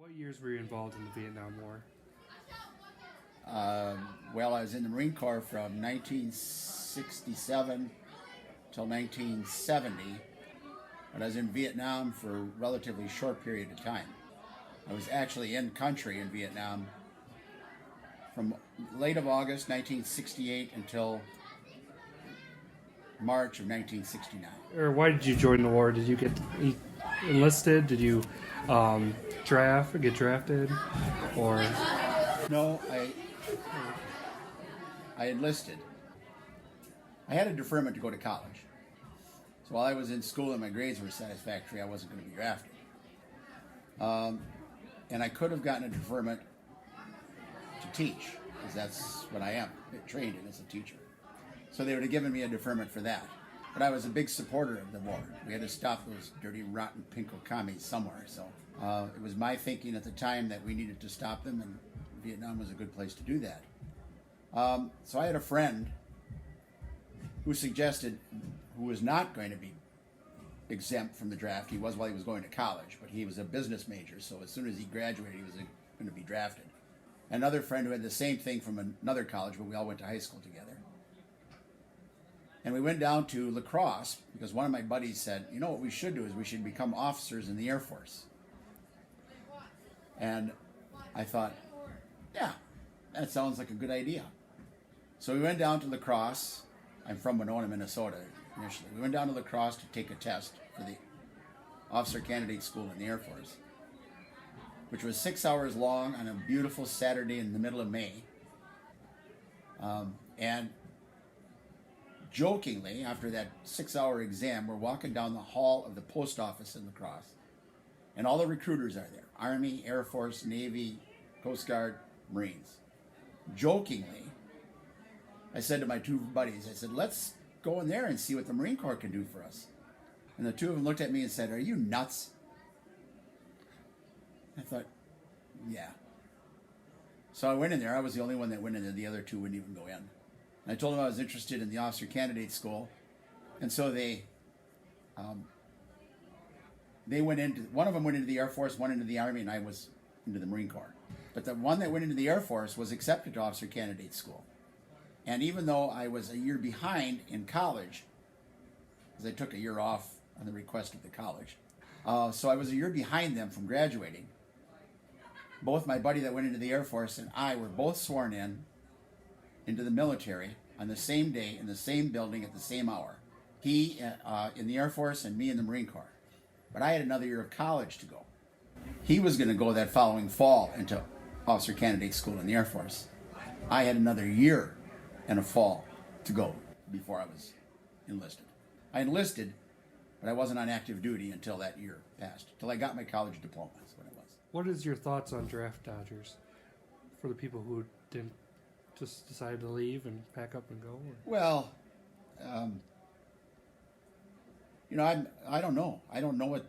What years were you involved in the Vietnam War? Well, I was in the Marine Corps from 1967 till 1970, but I was in Vietnam for a relatively short period of time. I was actually in country in Vietnam from late of August 1968 until March of 1969. Or why did you join the war? Did you get enlisted? Did you get drafted? Or No, I enlisted. I had a deferment to go to college. So while I was in school and my grades were satisfactory, I wasn't going to be drafted. And I could have gotten a deferment to teach, because that's what I am, trained in as a teacher. So they would have given me a deferment for that. But I was a big supporter of the war. We had to stop those dirty, rotten pinko commies somewhere. So it was my thinking at the time that we needed to stop them, and Vietnam was a good place to do that. So I had a friend who suggested, who was not going to be exempt from the draft. He was while he was going to college, but he was a business major, so as soon as he graduated, he was going to be drafted. Another friend who had the same thing from another college, but we all went to high school together. And we went down to La Crosse because one of my buddies said, you know what we should do is we should become officers in the Air Force. And I thought, yeah, that sounds like a good idea. So we went down to La Crosse. I'm from Winona, Minnesota initially. We went down to La Crosse to take a test for the officer candidate school in the Air Force, which was 6 hours long on a beautiful Saturday in the middle of May. And jokingly, after that 6-hour exam, we're walking down the hall of the post office in La Crosse, and all the recruiters are there: Army, Air Force, Navy, Coast Guard, Marines. Jokingly, I said to my two buddies, I said, let's go in there and see what the Marine Corps can do for us. And the two of them looked at me and said, are you nuts? I thought, yeah. So I went in there. I was the only one that went in there. The other two wouldn't even go in. And I told them I was interested in the officer candidate school. And so they went into, one of them went into the Air Force, one into the Army, and I was into the Marine Corps. But the one that went into the Air Force was accepted to officer candidate school. And even though I was a year behind in college, because I took a year off on the request of the college, so I was a year behind them from graduating. Both my buddy that went into the Air Force and I were both sworn into the military on the same day in the same building at the same hour. He in the Air Force and me in the Marine Corps. But I had another year of college to go. He was going to go that following fall into officer candidate school in the Air Force. I had another year and a fall to go before I was enlisted. I enlisted, but I wasn't on active duty until that year passed, till I got my college diploma. That's what it was. what is your thoughts on draft dodgers for the people who didn't just decide to leave and pack up and go? Or? Well, I don't know. I don't know what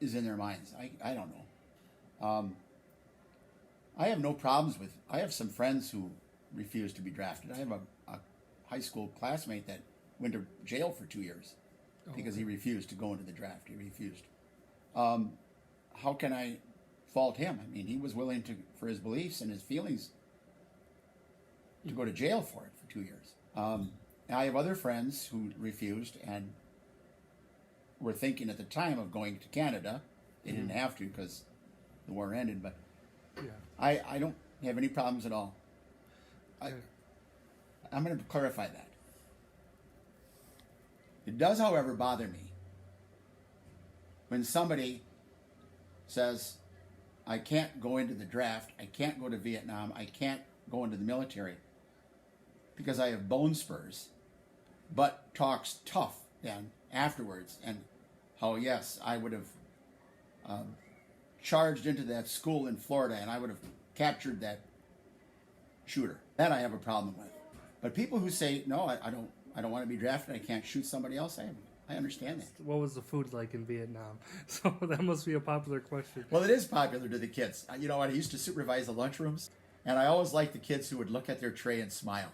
is in their minds. I don't know. I have no problems with. I have some friends who refused to be drafted. I have a high school classmate that went to jail for 2 years because he refused to go into the draft. He refused. How can I fault him? I mean, he was willing to, for his beliefs and his feelings, to go to jail for it for 2 years. I have other friends who refused and were thinking at the time of going to Canada. They didn't have to because the war ended, but I don't have any problems at all. I'm going to clarify that. It does, however, bother me when somebody says, I can't go into the draft, I can't go to Vietnam, I can't go into the military because I have bone spurs, but talks tough then afterwards, and how, yes, I would have charged into that school in Florida and I would have captured that shooter. That I have a problem with. But people who say, no, I don't want to be drafted, I can't shoot somebody else, I understand that. What was the food like in Vietnam? So that must be a popular question. Well, it is popular to the kids. You know what? I used to supervise the lunchrooms, and I always liked the kids who would look at their tray and smile.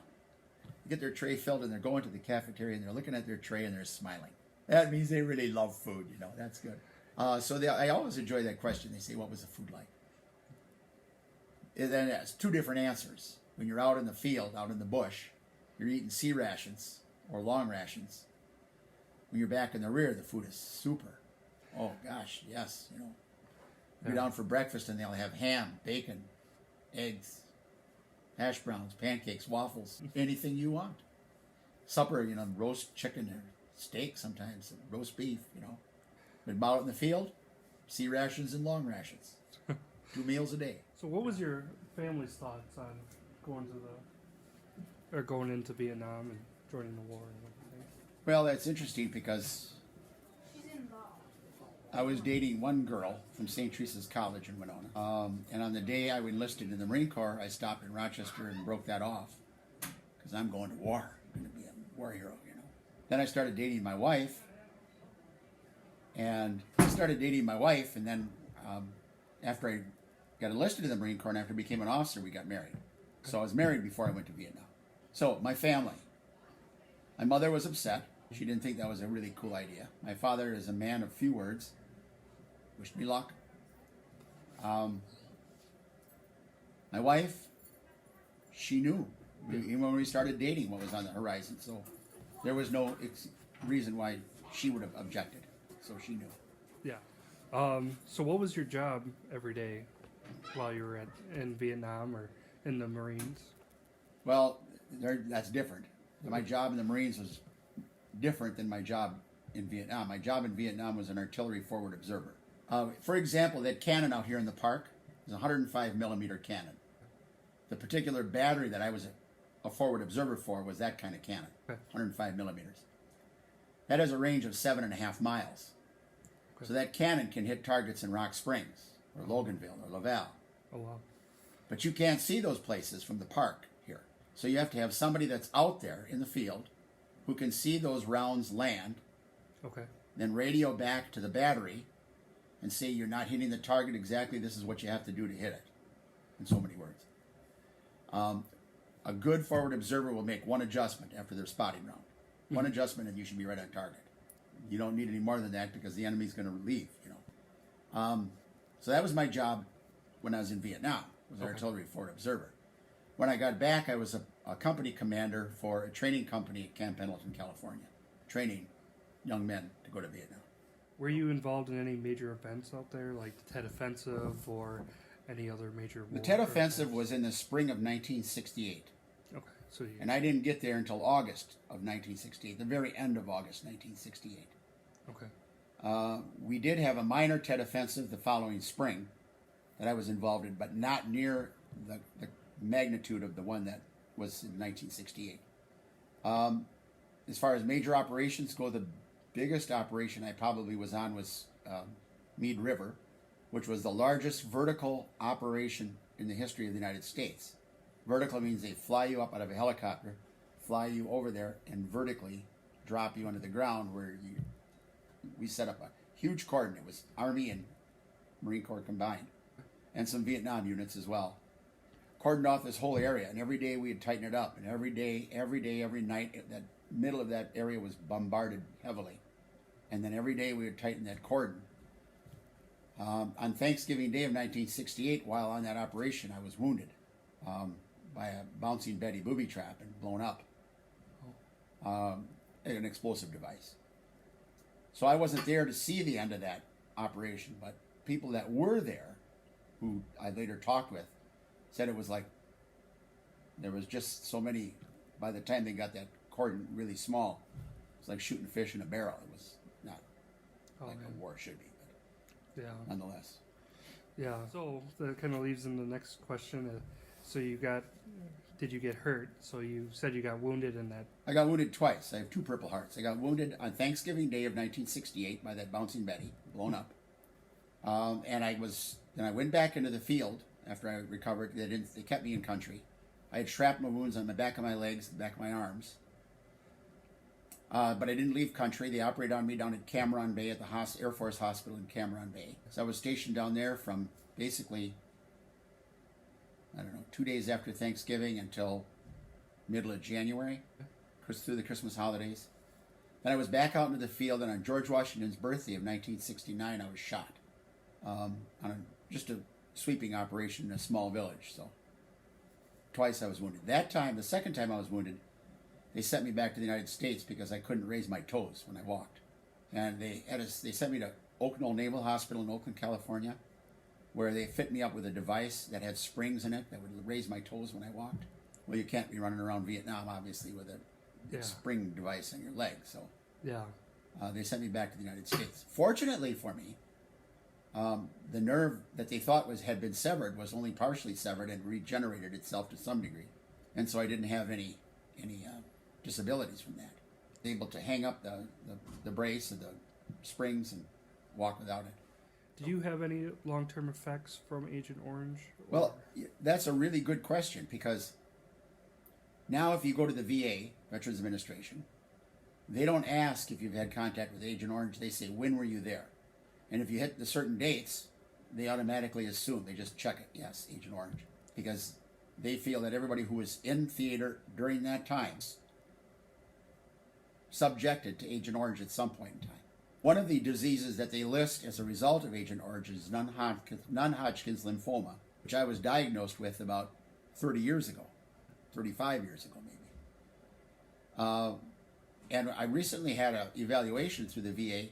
They get their tray filled, and they're going to the cafeteria, and they're looking at their tray, and they're smiling. That means they really love food, That's good. So I always enjoy that question. They say, what was the food like? then it's two different answers. When you're out in the field, out in the bush, you're eating C rations or long rations. When you're back in the rear, the food is super. Oh gosh, yes, you know. You're down for breakfast and they'll have ham, bacon, eggs, hash browns, pancakes, waffles, anything you want. Supper, you know, roast chicken or steak sometimes, roast beef, you know. But out in the field, C rations and long rations. 2 meals a day. So, what was your family's thoughts on going into Vietnam and joining the war and everything? Well, that's interesting because I was dating one girl from St. Teresa's College in Winona. And on the day I enlisted in the Marine Corps, I stopped in Rochester and broke that off because I'm going to war. I'm going to be a war hero, you know. Then I started dating my wife. And then after I got enlisted in the Marine Corps and after I became an officer, we got married. So I was married before I went to Vietnam. So my family. My mother was upset. She didn't think that was a really cool idea. My father is a man of few words. Wished me luck. My wife, she knew, even when we started dating, what was on the horizon. So there was no reason why she would have objected. So she knew. Yeah. So what was your job every day while you were in Vietnam or in the Marines? Well, that's different. My job in the Marines was different than my job in Vietnam. My job in Vietnam was an artillery forward observer. For example, that cannon out here in the park is a 105 millimeter cannon. The particular battery that I was a forward observer for was that kind of cannon, 105 millimeters. That has a range of 7.5 miles. So that cannon can hit targets in Rock Springs or Loganville or Laval. Oh, wow. But you can't see those places from the park here. So you have to have somebody that's out there in the field who can see those rounds land, then radio back to the battery and say you're not hitting the target exactly, this is what you have to do to hit it, in so many words. A good forward observer will make one adjustment after their spotting round. One adjustment and you should be right on target. You don't need any more than that because the enemy's going to leave, you know. So that was my job when I was in Vietnam, was an artillery forward observer. When I got back, I was a company commander for a training company at Camp Pendleton, California, training young men to go to Vietnam. Were you involved in any major events out there, like the Tet Offensive or any other major war? The Tet Offensive was in the spring of 1968. Okay, so and I didn't get there until August of 1968, the very end of August 1968. Okay. We did have a minor Tet Offensive the following spring that I was involved in, but not near the magnitude of the one that was in 1968. As far as major operations go, the biggest operation I probably was on was Meade River, which was the largest vertical operation in the history of the United States. Vertical means they fly you up out of a helicopter, fly you over there, and vertically drop you onto the ground where we set up a huge cordon. It was Army and Marine Corps combined, and some Vietnam units as well. Cordoned off this whole area, and every day we'd tighten it up, and every night, that middle of that area was bombarded heavily. And then every day we would tighten that cordon. On Thanksgiving Day of 1968, while on that operation, I was wounded by a bouncing Betty booby trap and blown up. An explosive device. So I wasn't there to see the end of that operation, but people that were there, who I later talked with, said it was like there was just so many. By the time they got that cordon really small, it was like shooting fish in a barrel. It was not like a war should be, but nonetheless. Yeah. So that kind of leads in the next question. So did you get hurt? So you said you got wounded in that. I got wounded twice. I have 2 Purple Hearts. I got wounded on Thanksgiving Day of 1968 by that bouncing Betty, blown up. And I went back into the field after I recovered. They kept me in country. I had shrapnel wounds on the back of my legs, the back of my arms. But I didn't leave country. They operated on me down at Cameron Bay at the Air Force Hospital in Cameron Bay. So I was stationed down there from basically, 2 days after Thanksgiving until middle of January, through the Christmas holidays. Then I was back out into the field, and on George Washington's birthday of 1969, I was shot on just a sweeping operation in a small village. So twice I was wounded. That time, the second time I was wounded, they sent me back to the United States because I couldn't raise my toes when I walked. And they sent me to Oakland Naval Hospital in Oakland, California, where they fit me up with a device that had springs in it that would raise my toes when I walked. Well, you can't be running around Vietnam, obviously, with a spring device on your leg. So they sent me back to the United States. Fortunately for me, the nerve that they thought had been severed was only partially severed and regenerated itself to some degree. And so I didn't have any disabilities from that. Able to hang up the brace and the springs and walk without it. Did you have any long-term effects from Agent Orange? Well, that's a really good question, because now if you go to the VA, Veterans Administration, they don't ask if you've had contact with Agent Orange. They say, when were you there? And if you hit the certain dates, they automatically assume, they just check it, yes, Agent Orange. Because they feel that everybody who was in theater during that time subjected to Agent Orange at some point in time. One of the diseases that they list as a result of Agent Orange is non-Hodgkin's lymphoma, which I was diagnosed with about 30 years ago, 35 years ago maybe. And I recently had an evaluation through the VA,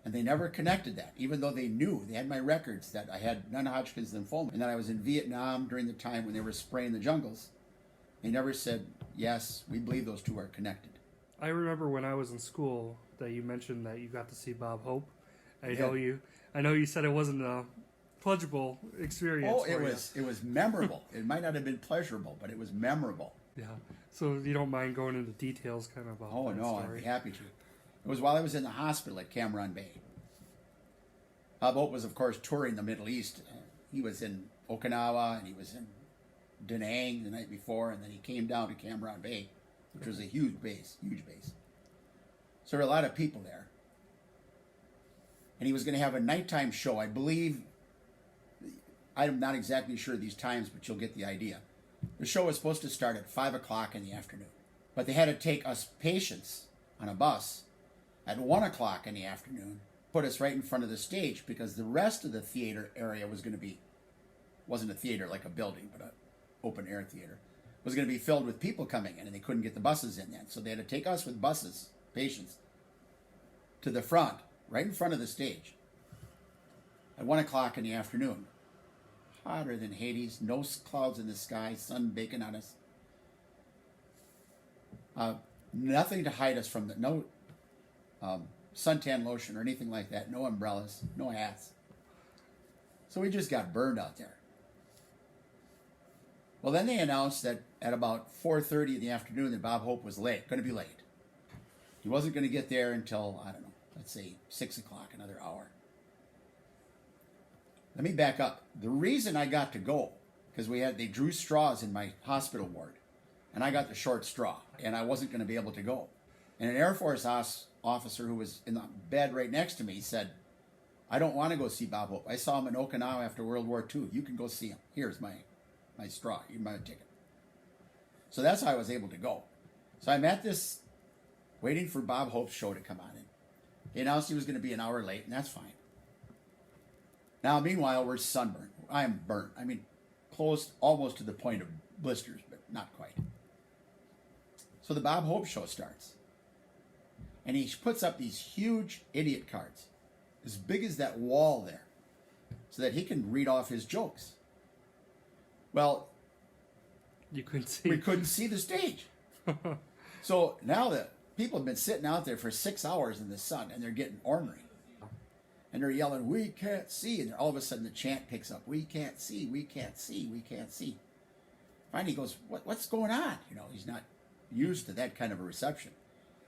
and they never connected that, even though they knew, they had my records that I had non-Hodgkin's lymphoma, and that I was in Vietnam during the time when they were spraying the jungles. They never said, yes, we believe those two are connected. I remember when I was in school that you mentioned that you got to see Bob Hope. I know you said it wasn't a pleasurable experience. Oh, it was memorable. It might not have been pleasurable, but it was memorable. Yeah. So you don't mind going into details kind of about that no, story? I'd be happy to. It was while I was in the hospital at Cam Bay. Bob Hope was, of course, touring the Middle East. He was in Okinawa, and he was in Da Nang the night before, and then he came down to Cam Bay, which was a huge base. So there were a lot of people there. And he was going to have a nighttime show. I believe, I'm not exactly sure of these times, but you'll get the idea. The show was supposed to start at 5 o'clock in the afternoon. But they had to take us patients on a bus at 1 o'clock in the afternoon, put us right in front of the stage, because the rest of the theater area was going to be, wasn't a theater like a building, but an open air theater, was going to be filled with people coming in, and they couldn't get the buses in then. So they had to take us with buses, patients, to the front, right in front of the stage, at 1 o'clock in the afternoon. Hotter than Hades, no clouds in the sky, sun baking on us. Nothing to hide us from no suntan lotion or anything like that, no umbrellas, no hats. So we just got burned out there. Well, then they announced that at about 4:30 in the afternoon that Bob Hope was going to be late. He wasn't going to get there until, I don't know, let's say 6 o'clock, another hour. Let me back up. The reason I got to go, because they drew straws in my hospital ward, and I got the short straw, and I wasn't going to be able to go. And an Air Force officer who was in the bed right next to me said, I don't want to go see Bob Hope. I saw him in Okinawa after World War II. You can go see him. Here's my straw. Here's my ticket. So that's how I was able to go. So I'm at this, waiting for Bob Hope's show to come on in. He announced he was going to be an hour late, and that's fine. Now, meanwhile, we're sunburned. I am burnt. I mean, close almost to the point of blisters, but not quite. So the Bob Hope show starts. And he puts up these huge idiot cards, as big as that wall there, so that he can read off his jokes. Well, we couldn't see the stage. So now the people have been sitting out there for 6 hours in the sun, and they're getting ornery. And they're yelling, we can't see. And all of a sudden the chant picks up, we can't see, we can't see, we can't see. Finally he goes, what's going on? He's not used to that kind of a reception.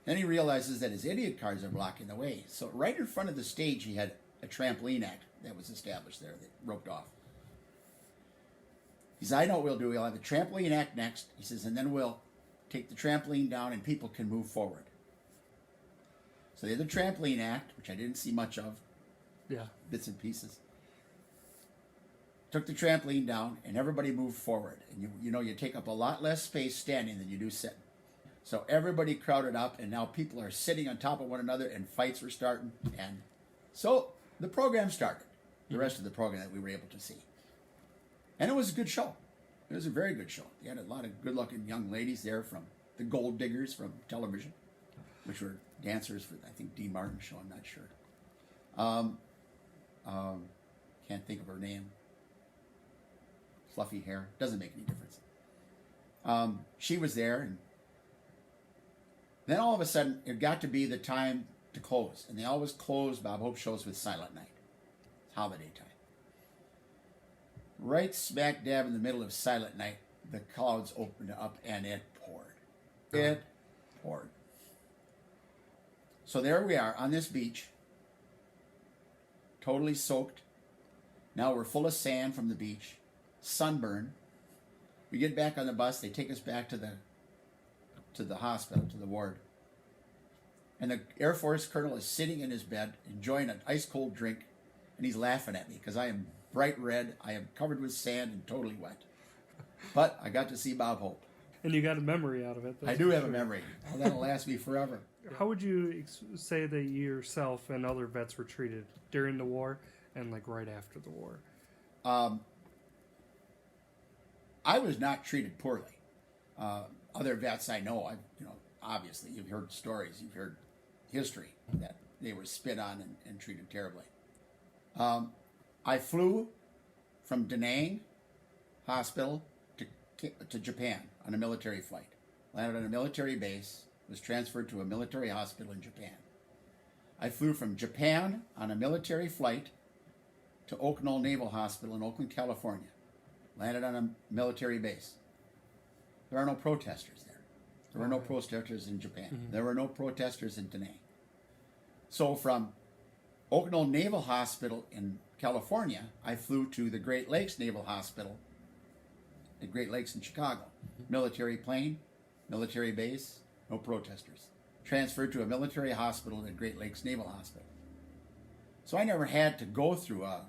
Then he realizes that his idiot cards are blocking the way. So right in front of the stage, he had a trampoline act that was established there that roped off. He says, I know what we'll do. We'll have a trampoline act next. He says, and then we'll take the trampoline down and people can move forward. So they had the trampoline act, which I didn't see much of. Yeah. Bits and pieces. Took the trampoline down and everybody moved forward. And you take up a lot less space standing than you do sitting. So everybody crowded up, and now people are sitting on top of one another, and fights were starting. And so the program started, the rest of the program that we were able to see. And it was a good show. It was a very good show. They had a lot of good-looking young ladies there from the Gold Diggers from television, which were dancers for, I think, Dean Martin's show. I'm not sure. Can't think of her name. Fluffy hair. Doesn't make any difference. She was there, and then all of a sudden, it got to be the time to close. And they always close Bob Hope shows with Silent Night. It's holiday time. Right smack dab in the middle of Silent Night, the clouds opened up and it poured. It poured. So there we are on this beach, totally soaked. Now we're full of sand from the beach, sunburn. We get back on the bus. They take us back to the hospital, to the ward. And the Air Force colonel is sitting in his bed, enjoying an ice cold drink, and he's laughing at me because I am bright red. I am covered with sand and totally wet. But I got to see Bob Hope. And you got a memory out of it. I do have a memory. Well, that'll last me forever. How would you say that you yourself and other vets were treated during the war and like right after the war? I was not treated poorly. Other vets I know, obviously you've heard stories, you've heard history that they were spit on and treated terribly. I flew from Da Nang Hospital to Japan on a military flight. Landed on a military base, was transferred to a military hospital in Japan. I flew from Japan on a military flight to Oak Knoll Naval Hospital in Oakland, California. Landed on a military base. There are no protesters there. There were no protesters in Japan. Mm-hmm. There were no protesters in Da Nang. So from Oak Knoll Naval Hospital in California, I flew to the Great Lakes Naval Hospital at Great Lakes in Chicago. Military plane, military base, no protesters. Transferred to a military hospital at Great Lakes Naval Hospital. So I never had to go through a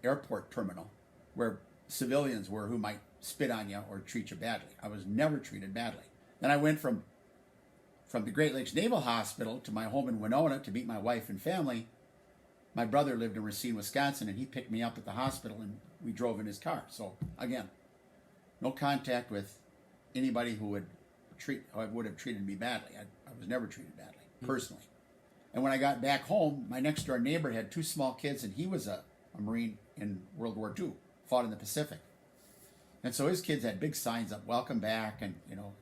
airport terminal where civilians were who might spit on you or treat you badly. I was never treated badly. Then I went from the Great Lakes Naval Hospital to my home in Winona to meet my wife and family. My brother lived in Racine, Wisconsin, and he picked me up at the hospital, and we drove in his car. So, again, no contact with anybody who would have treated me badly. I was never treated badly, personally. And when I got back home, my next-door neighbor had two small kids, and he was a Marine in World War II, fought in the Pacific. And so his kids had big signs up, welcome back, and, of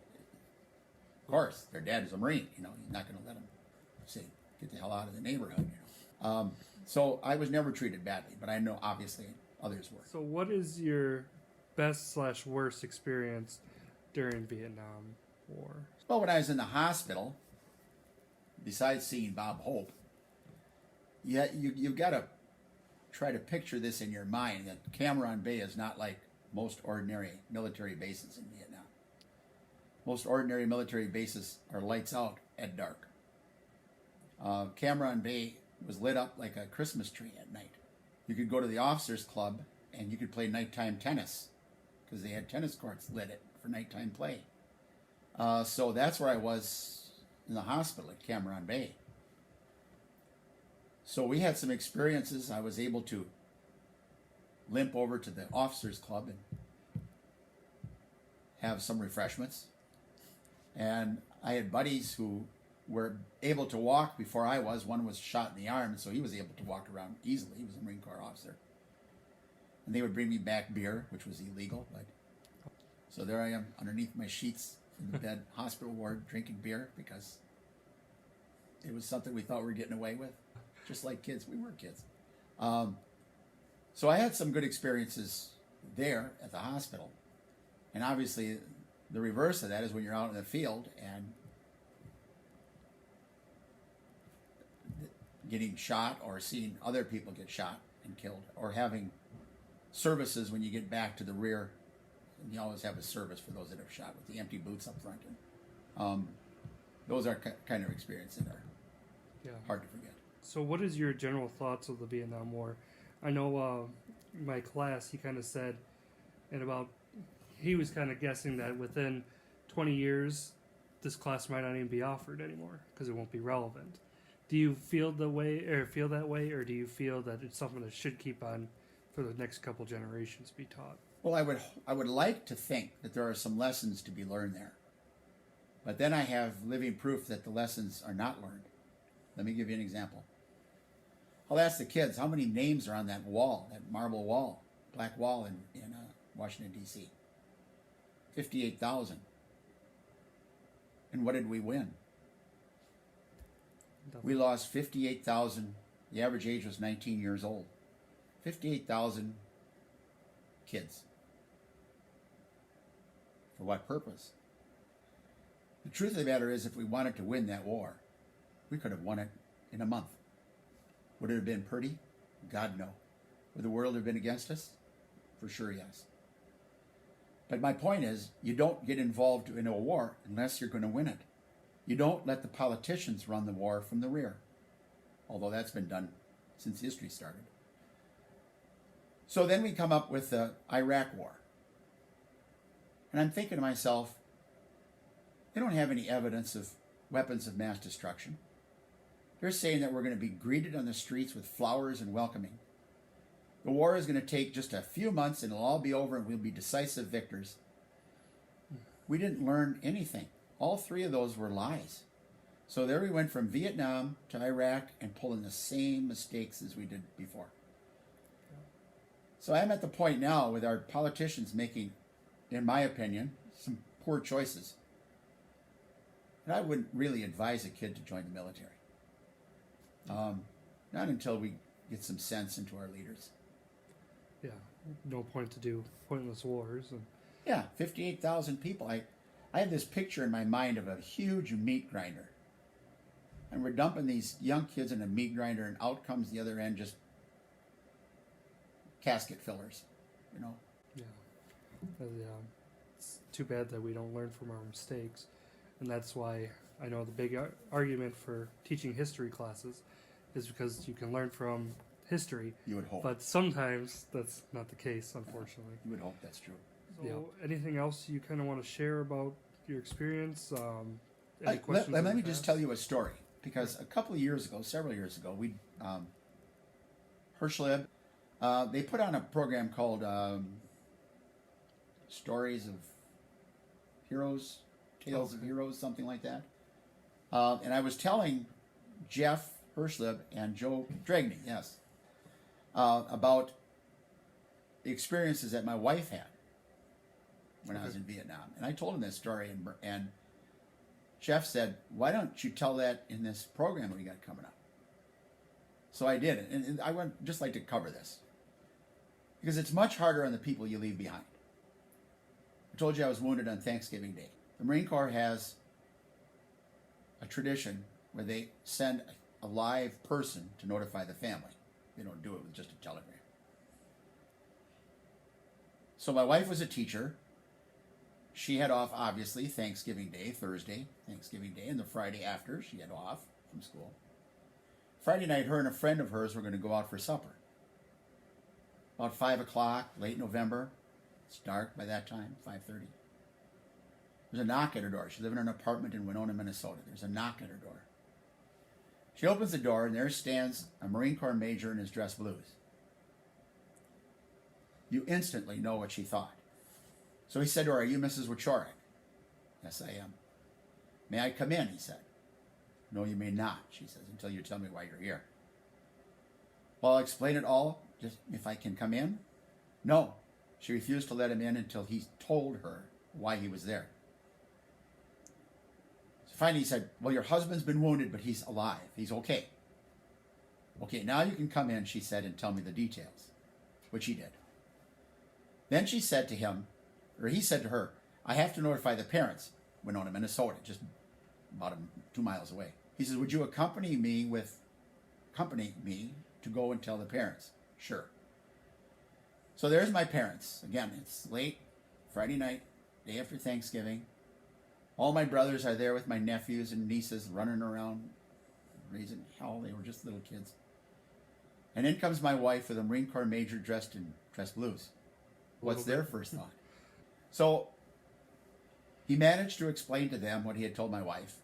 course, their dad is a Marine. He's not going to let them say, get the hell out of the neighborhood. So I was never treated badly, but I know obviously others were. So what is your best/worst experience during Vietnam War? Well, when I was in the hospital, besides seeing Bob Hope, you've got to try to picture this in your mind, that Cam Ranh Bay is not like most ordinary military bases in Vietnam. Most ordinary military bases are lights out at dark. Cam Ranh Bay was lit up like a Christmas tree at night. You could go to the officers' club and you could play nighttime tennis because they had tennis courts lit it for nighttime play. So that's where I was in the hospital at Cam Ranh Bay. So we had some experiences. I was able to limp over to the officers' club and have some refreshments. And I had buddies who were able to walk before I was. One was shot in the arm, so he was able to walk around easily. He was a Marine Corps officer. And they would bring me back beer, which was illegal. But so there I am underneath my sheets in the bed, hospital ward, drinking beer because it was something we thought we were getting away with. Just like kids. We were kids. So I had some good experiences there at the hospital. And obviously the reverse of that is when you're out in the field and getting shot or seeing other people get shot and killed, or having services when you get back to the rear. And you always have a service for those that are shot with the empty boots up front. And those are kind of experiences that are hard to forget. So what is your general thoughts of the Vietnam War? I know my class, he kind of said, he was kind of guessing that within 20 years, this class might not even be offered anymore because it won't be relevant. Do you feel that way, or do you feel that it's something that should keep on for the next couple generations be taught. Well, I would like to think that there are some lessons to be learned there. But then I have living proof that the lessons are not learned. Let me give you an example. I'll ask the kids, how many names are on that wall, that marble wall, black wall in Washington, D.C.? 58,000. And what did we win? We lost 58,000. The average age was 19 years old. 58,000 kids. For what purpose? The truth of the matter is, if we wanted to win that war, we could have won it in a month. Would it have been pretty? God, no. Would the world have been against us? For sure, yes. But my point is, you don't get involved in a war unless you're going to win it. You don't let the politicians run the war from the rear, although that's been done since history started. So then we come up with the Iraq War. And I'm thinking to myself, they don't have any evidence of weapons of mass destruction. They're saying that we're going to be greeted on the streets with flowers and welcoming. The war is going to take just a few months and it'll all be over and we'll be decisive victors. We didn't learn anything. All three of those were lies. So there we went from Vietnam to Iraq and pulling the same mistakes as we did before. So I'm at the point now with our politicians making, in my opinion, some poor choices. And I wouldn't really advise a kid to join the military. Not until we get some sense into our leaders. Yeah, no point to do pointless wars. And yeah, 58,000 people. I have this picture in my mind of a huge meat grinder. And we're dumping these young kids in a meat grinder, and out comes the other end just casket fillers, you know? Yeah. It's too bad that we don't learn from our mistakes. And that's why I know the big argument for teaching history classes is because you can learn from history. You would hope. But sometimes that's not the case, unfortunately. You would hope that's true. So anything else you kind of want to share about your experience? Any questions? Let me just tell you a story. Because a couple of years ago, several years ago, we Herschel, they put on a program called Stories of Heroes, Tales of Heroes, something like that. And I was telling Jeff Herschel and Joe Dragney, yes, about the experiences that my wife had when I was in Vietnam. And I told him this story, and Jeff said, why don't you tell that in this program we got coming up? So I did it. And I would just like to cover this. Because it's much harder on the people you leave behind. I told you I was wounded on Thanksgiving Day. The Marine Corps has a tradition where they send a live person to notify the family. They don't do it with just a telegram. So my wife was a teacher. She had off, obviously, Thanksgiving Day, Thursday, Thanksgiving Day, and the Friday after, she had off from school. Friday night, her and a friend of hers were going to go out for supper. About 5 o'clock, late November. It's dark by that time, 5:30. There's a knock at her door. She lived in an apartment in Winona, Minnesota. There's a knock at her door. She opens the door, and there stands a Marine Corps major in his dress blues. You instantly know what she thought. So he said to her, are you Mrs. Wieczorek? Yes, I am. May I come in, he said. No, you may not, she says, until you tell me why you're here. Well, I'll explain it all, just if I can come in. No, she refused to let him in until he told her why he was there. So finally he said, well, your husband's been wounded, but he's alive. He's okay. Okay, now you can come in, she said, and tell me the details, which he did. Then she said to him, or he said to her, I have to notify the parents. Winona, Minnesota, just about 2 miles away. He says, would you accompany me to go and tell the parents? Sure. So there's my parents. Again, it's late, Friday night, day after Thanksgiving. All my brothers are there with my nephews and nieces running around, raising hell. They were just little kids. And in comes my wife with a Marine Corps major dressed in dress blues. What's their first thought? So he managed to explain to them what he had told my wife,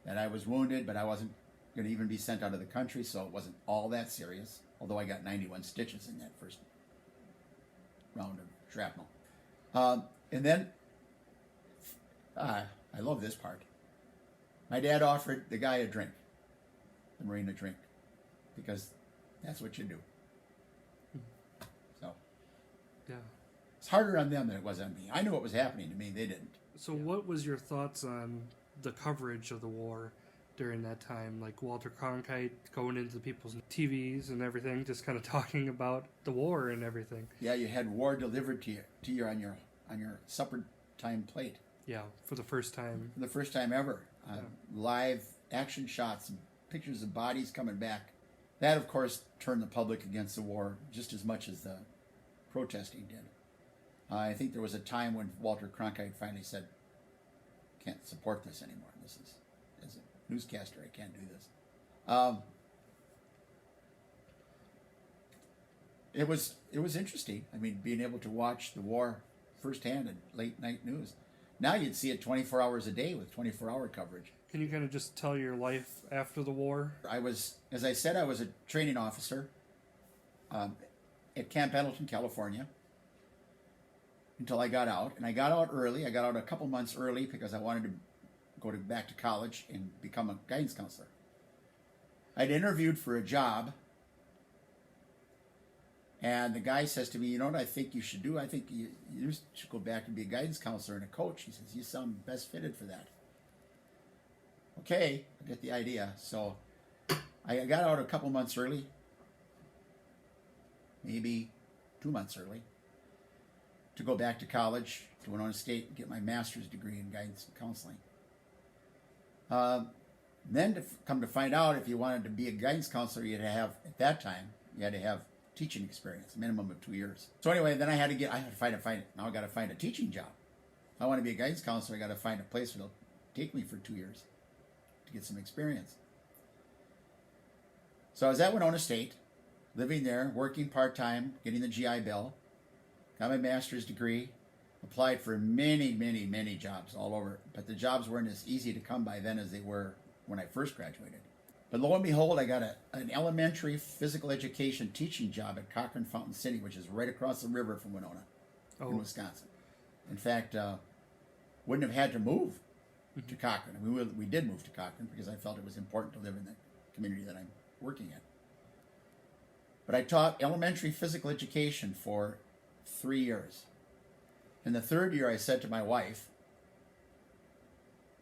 that I was wounded, but I wasn't going to even be sent out of the country, so it wasn't all that serious, although I got 91 stitches in that first round of shrapnel. And then, I love this part. My dad offered the guy a drink, the Marine a drink, because that's what you do. So, Yeah. it's harder on them than it was on me. I knew what was happening to me. They didn't. So, what was your thoughts on the coverage of the war during that time? Like Walter Cronkite going into people's TVs and everything, just kind of talking about the war and everything. Yeah, you had war delivered to you on your supper time plate. Yeah, for the first time. For the first time ever. Live action shots, pictures of bodies coming back. That, of course, turned the public against the war just as much as the protesting did. I think there was a time when Walter Cronkite finally said, "Can't support this anymore. This is, as a newscaster, I can't do this." It was interesting. I mean, being able to watch the war firsthand in late night news. Now you'd see it 24 hours a day with 24-hour coverage. Can you kind of just tell your life after the war? I was, as I said, I was a training officer at Camp Pendleton, California, until I got out. And I got out early. I got out a couple months early because I wanted to go back to college and become a guidance counselor. I'd interviewed for a job, and the guy says to me, "You know what I think you should do? I think you should go back and be a guidance counselor and a coach." He says, "You sound best fitted for that." Okay, I get the idea. So I got out a couple months early, maybe 2 months early, to go back to college, to Winona State, and get my master's degree in guidance and counseling. Then to come to find out, if you wanted to be a guidance counselor, you had to have, at that time, you had to have teaching experience, a minimum of 2 years. So anyway, then I had to find it. Now I got to find a teaching job. If I want to be a guidance counselor, I got to find a place that'll take me for 2 years to get some experience. So I was at Winona State, living there, working part-time, getting the GI Bill, got my master's degree, applied for many, many, many jobs all over, but the jobs weren't as easy to come by then as they were when I first graduated. But lo and behold, I got an elementary physical education teaching job at Cochran Fountain City, which is right across the river from Winona in Wisconsin. In fact, wouldn't have had to move to Cochran. We did move to Cochran because I felt it was important to live in the community that I'm working in. But I taught elementary physical education for 3 years. In the third year, I said to my wife,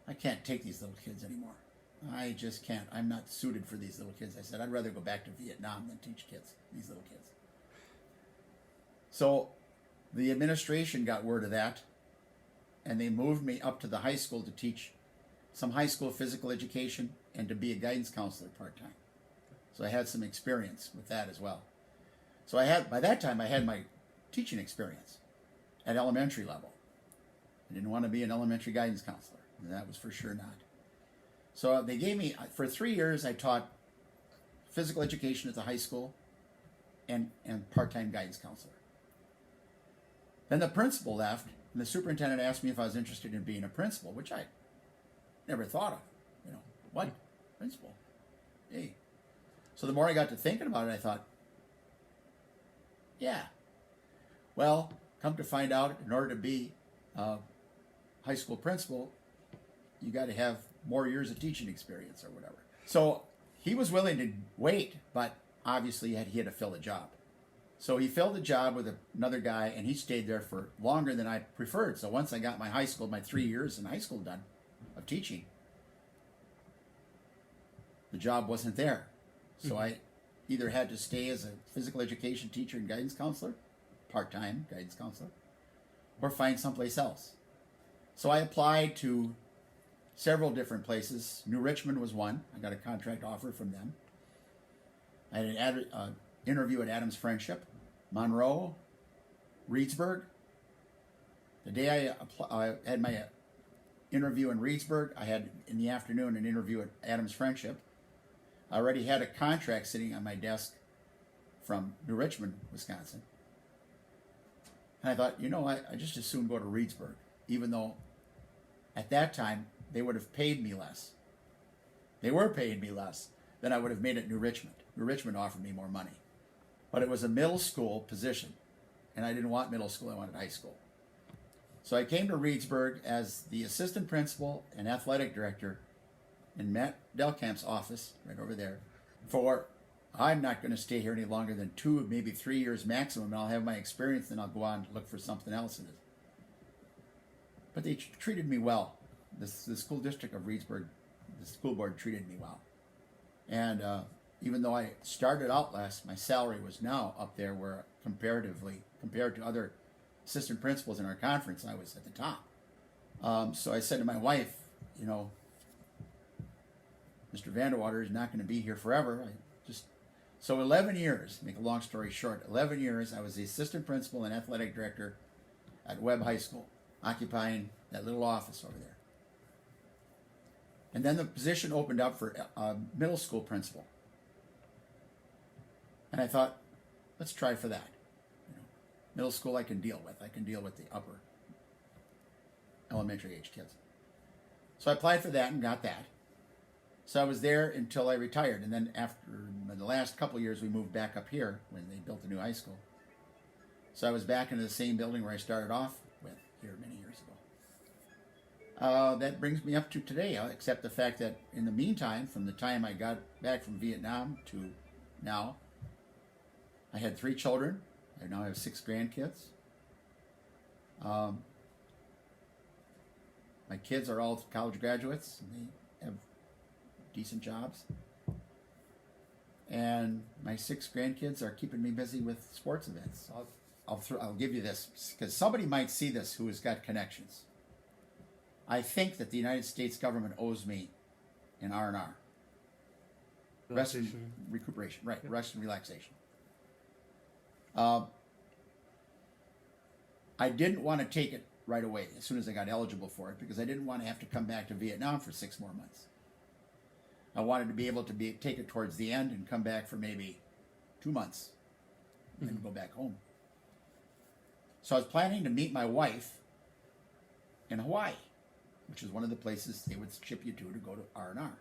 "I can't take these little kids anymore. I just can't. I'm not suited for these little kids." I said, "I'd rather go back to Vietnam than teach these little kids." So the administration got word of that, and they moved me up to the high school to teach some high school physical education and to be a guidance counselor part-time. So I had some experience with that as well. So by that time, I had my teaching experience at elementary level. I didn't want to be an elementary guidance counselor. That was for sure not. So they gave me, for 3 years, I taught physical education at the high school and part-time guidance counselor. Then the principal left, and the superintendent asked me if I was interested in being a principal, which I never thought of. What? Principal? Hey. So the more I got to thinking about it, I thought, yeah. Well, come to find out, in order to be a high school principal, you got to have more years of teaching experience or whatever. So he was willing to wait, but obviously he had to fill a job. So he filled the job with another guy, and he stayed there for longer than I preferred. So once I got my 3 years in high school done of teaching, the job wasn't there. So I either had to stay as a physical education teacher and guidance counselor, part-time guidance counselor, or find someplace else. So I applied to several different places. New Richmond was one. I got a contract offer from them. I had an interview at Adams Friendship, Monroe, Reedsburg. The day I had my interview in Reedsburg, I had in the afternoon an interview at Adams Friendship. I already had a contract sitting on my desk from New Richmond, Wisconsin. And I thought, I just as soon go to Reedsburg, even though at that time they would have paid me less. They were paying me less than I would have made at New Richmond. New Richmond offered me more money. But it was a middle school position. and I didn't want middle school, I wanted high school. So I came to Reedsburg as the assistant principal and athletic director in Matt Delkamp's office, right over there, for I'm not going to stay here any longer than 2, maybe 3 years maximum, and I'll have my experience, and I'll go on and look for something else in it. But they treated me well. The school district of Reedsburg, the school board treated me well. And even though I started out less, my salary was now up there where comparatively, compared to other assistant principals in our conference, I was at the top. So I said to my wife, you know, Mr. Vanderwater is not going to be here forever. So 11 years, make a long story short, 11 years I was the assistant principal and athletic director at Webb High School, occupying that little office over there. And then the position opened up for middle school principal. And I thought, let's try for that. You know, middle school I can deal with. I can deal with the upper elementary age kids. So I applied for that and got that. So I was there until I retired. And then after the last couple of years, we moved back up here when they built a new high school. So I was back in the same building where I started off with here many years ago. That brings me up to today, except the fact that in the meantime, from the time I got back from Vietnam to now, I had 3 children. I now have 6 grandkids. My kids are all college graduates, and they have decent jobs. And my 6 grandkids are keeping me busy with sports events. I'll give you this, because somebody might see this who has got connections. I think that the United States government owes me an R&R. Rest and recuperation, right, yep. Rest and relaxation. I didn't want to take it right away as soon as I got eligible for it, because I didn't want to have to come back to Vietnam for 6 more months. I wanted to be able to take it towards the end and come back for maybe 2 months and then go back home. So I was planning to meet my wife in Hawaii, which is one of the places they would ship you to go to R&R.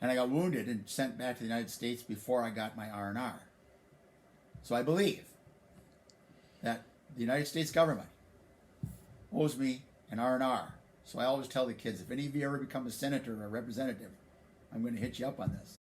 And I got wounded and sent back to the United States before I got my R&R. So I believe that the United States government owes me an R&R. So I always tell the kids, if any of you ever become a senator or a representative, I'm going to hit you up on this.